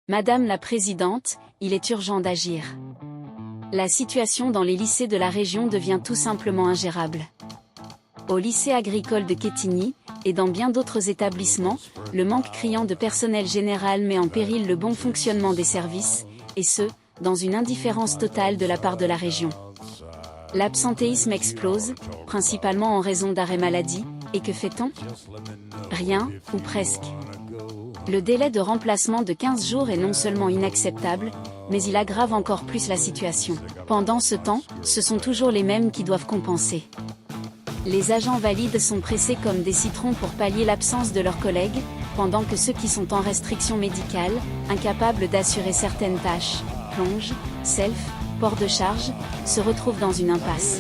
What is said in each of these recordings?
Madame la Présidente, il est urgent d'agir. La situation dans les lycées de la région devient tout simplement ingérable. Au lycée agricole de Quetigny, et dans bien d'autres établissements, le manque criant de personnel général met en péril le bon fonctionnement des services, et ce, dans une indifférence totale de la part de la région. L'absentéisme explose, principalement en raison d'arrêt maladie, et que fait-on? Rien, ou presque. Le délai de remplacement de 15 jours est non seulement inacceptable, mais il aggrave encore plus la situation. Pendant ce temps, ce sont toujours les mêmes qui doivent compenser. Les agents valides sont pressés comme des citrons pour pallier l'absence de leurs collègues, pendant que ceux qui sont en restriction médicale, incapables d'assurer certaines tâches, plonge, self, port de charge, se retrouvent dans une impasse.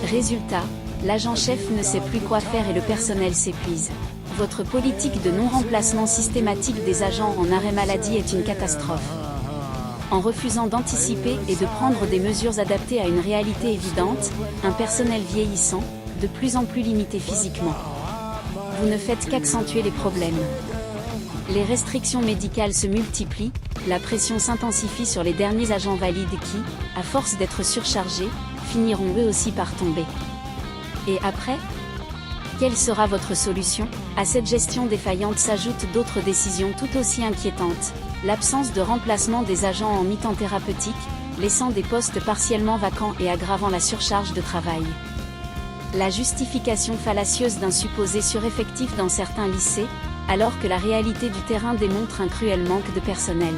Résultat, l'agent-chef ne sait plus quoi faire et le personnel s'épuise. Votre politique de non-remplacement systématique des agents en arrêt maladie est une catastrophe. En refusant d'anticiper et de prendre des mesures adaptées à une réalité évidente, un personnel vieillissant, de plus en plus limité physiquement. Vous ne faites qu'accentuer les problèmes. Les restrictions médicales se multiplient, la pression s'intensifie sur les derniers agents valides qui, à force d'être surchargés, finiront eux aussi par tomber. Et après ? Quelle sera votre solution? À cette gestion défaillante s'ajoutent d'autres décisions tout aussi inquiétantes. L'absence de remplacement des agents en mi-temps thérapeutique, laissant des postes partiellement vacants et aggravant la surcharge de travail. La justification fallacieuse d'un supposé sureffectif dans certains lycées, alors que la réalité du terrain démontre un cruel manque de personnel.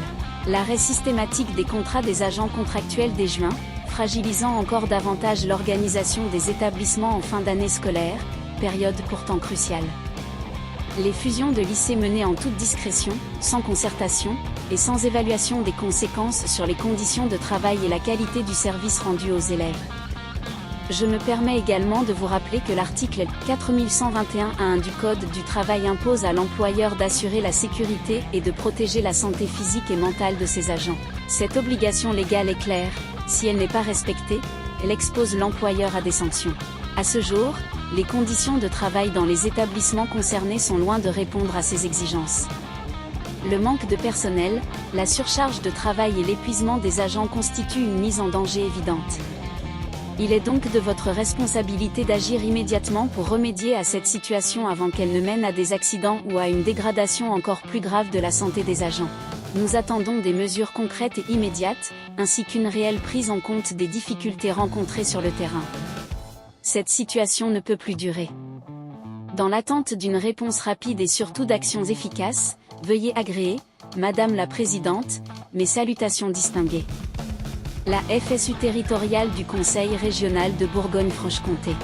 L'arrêt systématique des contrats des agents contractuels dès juin, fragilisant encore davantage l'organisation des établissements en fin d'année scolaire, période pourtant cruciale. Les fusions de lycées menées en toute discrétion, sans concertation, et sans évaluation des conséquences sur les conditions de travail et la qualité du service rendu aux élèves. Je me permets également de vous rappeler que l'article 4121-1 du Code du travail impose à l'employeur d'assurer la sécurité et de protéger la santé physique et mentale de ses agents. Cette obligation légale est claire, si elle n'est pas respectée, elle expose l'employeur à des sanctions. À ce jour, les conditions de travail dans les établissements concernés sont loin de répondre à ces exigences. Le manque de personnel, la surcharge de travail et l'épuisement des agents constituent une mise en danger évidente. Il est donc de votre responsabilité d'agir immédiatement pour remédier à cette situation avant qu'elle ne mène à des accidents ou à une dégradation encore plus grave de la santé des agents. Nous attendons des mesures concrètes et immédiates, ainsi qu'une réelle prise en compte des difficultés rencontrées sur le terrain. Cette situation ne peut plus durer. Dans l'attente d'une réponse rapide et surtout d'actions efficaces, veuillez agréer, Madame la Présidente, mes salutations distinguées. La FSU territoriale du Conseil régional de Bourgogne-Franche-Comté.